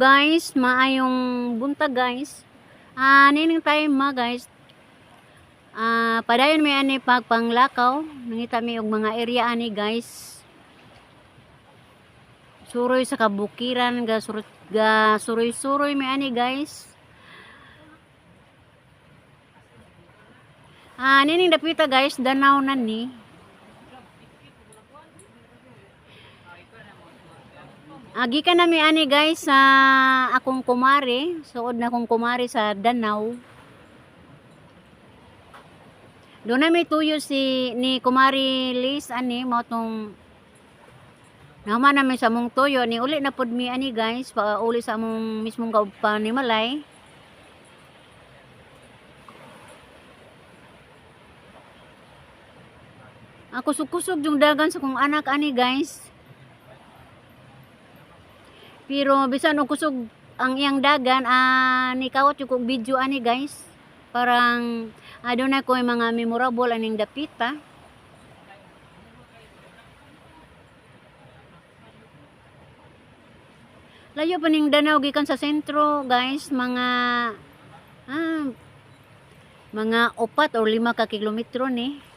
guys, maayong buntag guys. Nining time guys. Padayon may ani pagpanglakaw, nangita mi og mga area ani guys. Suroy sa kabukiran ga suroy-suroy may ani guys. Nining dapita guys, danaw na ni. Gikan na mi ani guys sa akong kumari, suod na akong kumari sa Danau. Doon na may tuyo ni kumari Liz ani mo tong naman namin sa mong tuyo ni uli na pod mi ani guys, pa uli sa among mismong kaupan ni Malay. Kusog-kusog yung dagan sa kong anak ani guys. Pero bisan og kusog ang iyang dagan, ni kawat yung kong video ani guys. Parang adunay ko yung mga memorable aning dapita. Layo pa ning Danau gikan sa sentro guys, mga 4 o 5 ka kilometro ni.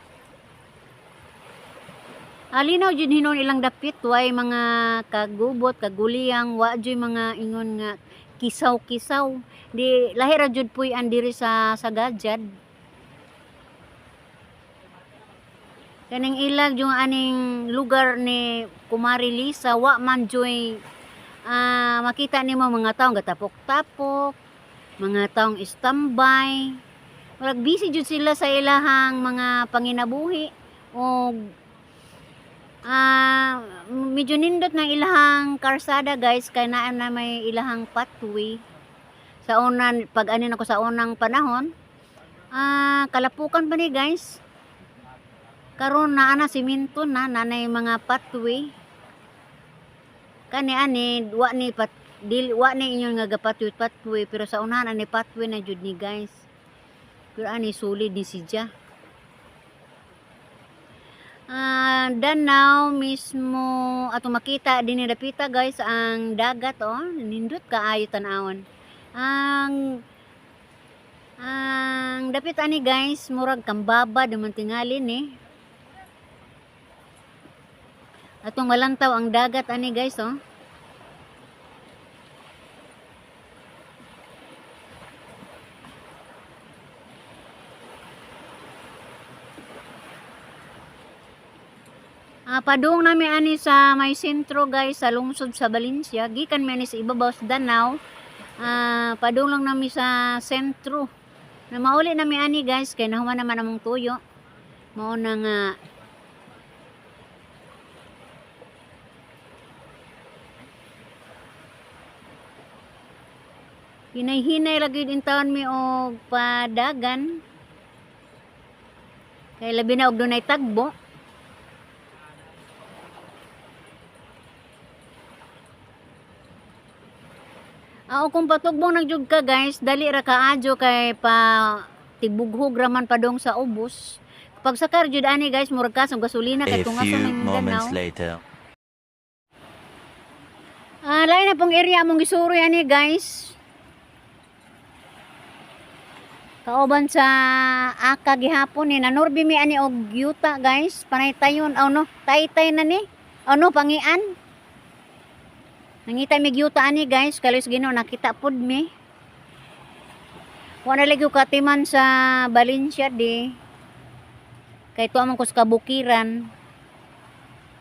Alinaw jud hinon ilang dapit, way mga kagubot, kaguliyang, wa jud mga ingon nga kisaw-kisaw. Di lahi ra jud puy andiri sa Gadjad. Kaning ilag yung aning lugar ni Kumari Lisa, wa man joy makita nimo mga taong gatapok-tapok, mga taong standby. Wala busy jud sila sa ilahang mga panginabuhi o medyo nindot ng ilahang karsada guys, kaya na may ilahang pathway sa unan pag anin ako sa unang panahon. Kalapukan pa ni guys, karon na siminto na nanay mga pathway kani ani wa ni inyo nga pathway pero sa unahan ani pathway na jud ni guys, pero ani solid ni siya. Danau mismo ato makita din dapita guys ang dagat nindot kaayo tan-awon. Ang dapit ani guys murag kambaba duman tingali ni. Atong malantaw ang dagat ani guys Padung nami ani sa may sentro guys, sa lungsod sa Valencia. Gikan mi ani sa ibabaw sa Danau. Padung lang nami sa sentro. Na mauli nami ani guys, kay nahuman naman among tuyo. Mao na nga hinay-hinay lagi din taon mi og padagan. Kay labi na og dunay tagbo. Kung patugbong nagjug ka guys, dali ra kaadyo kay pa tibughog raman padong sa ubos. Kapag sakar jud ani guys, murag ka sa gasolina kay tunga sa Mindanao. Lain na pong area among gisuroy ani guys. Kauban sa aka gihapon ni nanorbi mi ani og yuta guys, panay tayon taytay na ni. Pangian. Nangita mi gyuta ani guys, kalis Ginoo nakita pud mi. Wa na lagi katiman sa Valencia di. Kay tuwa man ko sa kabukiran.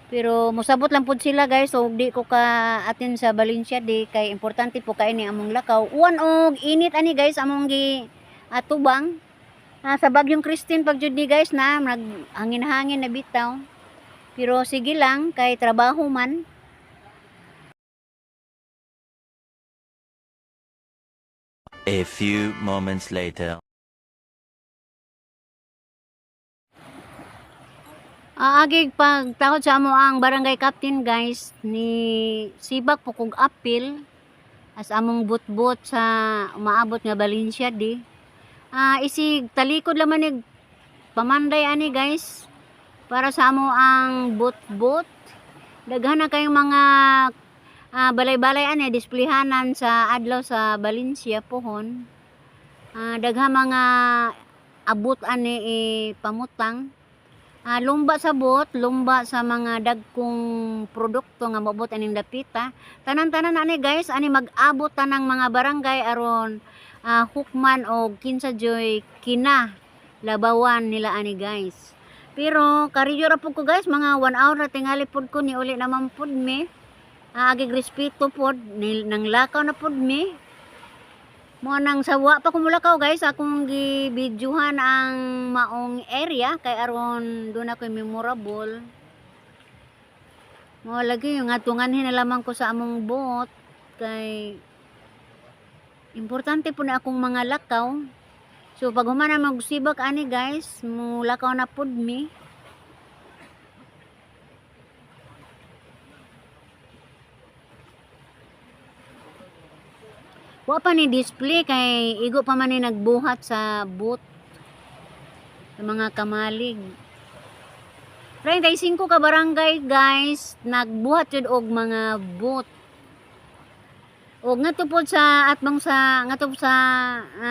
Pero mosabot lang pud sila guys, so di ko ka atin sa Valencia di kay importante po kay ni among lakaw. Uwan og init ani guys among gi atubang. Sa Bagyong Christine pag jud ni guys na hangin-hangin na bitaw. Pero sige lang kay trabaho man. A few moments later. Agig pagtakod sa amo ang barangay captain guys ni Sibak Pukog Apil as among butbot sa umaabot nga Valencia di. Isig talikod laman ni pamanday ani guys para sa amo ang butbot. Daghan na kayong mga balay-balay ani displehanan sa adlaw sa Valencia pohon. Dagha mga abot ani pamutang. Lumba sa bot, lumba sa mga dagkong produkto nga mabot aning dapita. Tanan-tanan ani guys, ani mag-abot tanang mga barangay aron hukman og kinsa joy kina labawan nila ani guys. Pero kariyo ra pud ko guys, mga 1 hour na tingali pud ko ni uli naman pud mi. Agig respeto pud nang lakaw na pud mi. Mo nang sawa pa ko mulakaw guys, akong gibidyohan ang maong area kay aron doon ako memorable. Mo lagi yung atungan hinalaman ko sa among boat kay importante po na akong mga lakaw. So pag humana magsibak ani guys, mo lakaw na pud mi. Wa pa ni display kay igo pa man ni nagbuhat sa boot sa mga kamalig. 35 ka barangay guys nagbuhat jud og mga boot. Og ngadto pod sa atbang sa ngadto sa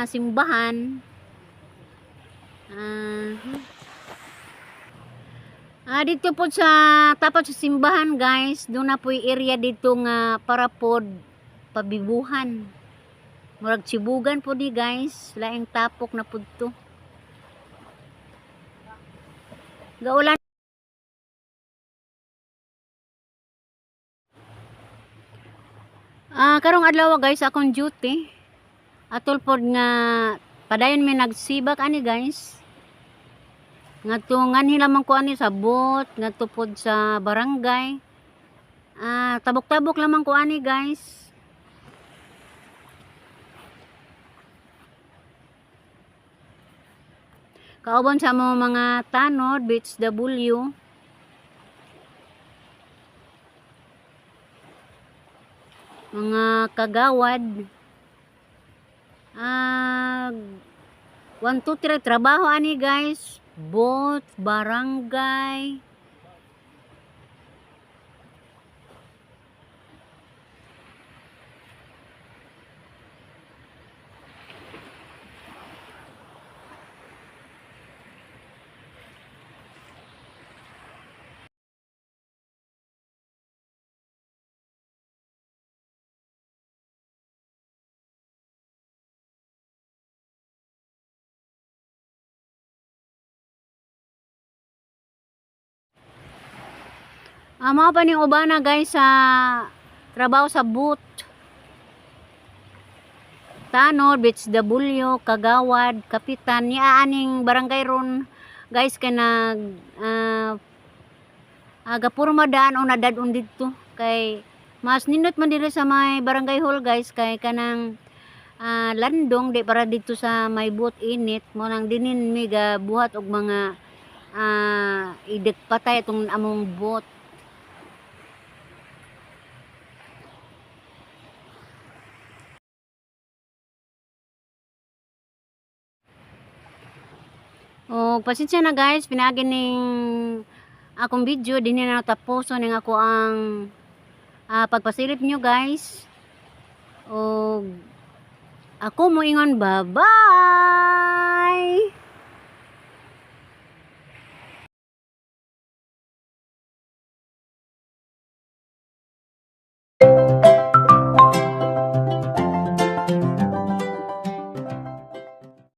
simbahan. Dito pod sa tapat sa simbahan guys, doon na po'y area dito nga para pod pabibuhan. Murag sibugan po ni guys, laing tapok na po to. Gaulan. Karong adlaw guys, akong duty. Atol pod nga padayon may nagsibak ani guys. Ngatungan hilamang ko ani sa bot, ngadto pod sa barangay. Tabok-tabok lamang ko ani guys. Kauban sa mga tanod, BHW. Mga kagawad. 1, 2, 3 trabaho ani guys. Boat, barangay. Mao pa ning ubana guys sa trabaho sa boot. Tanod, BHW, kagawad, kapitan, niya aning barangay ron guys kay nag agapurma daan o nadadon dito kay mas nindot man diri sa may barangay hall guys kay kanang landong di para dito sa may boot init mo nang dinin mi ga buhat og mga idik patay itong among boat. Pasensya na guys, pinagi ning akong video dinhi na tapuson ning ako ang pagpasilip nyo guys. O ako mo ingon bye bye.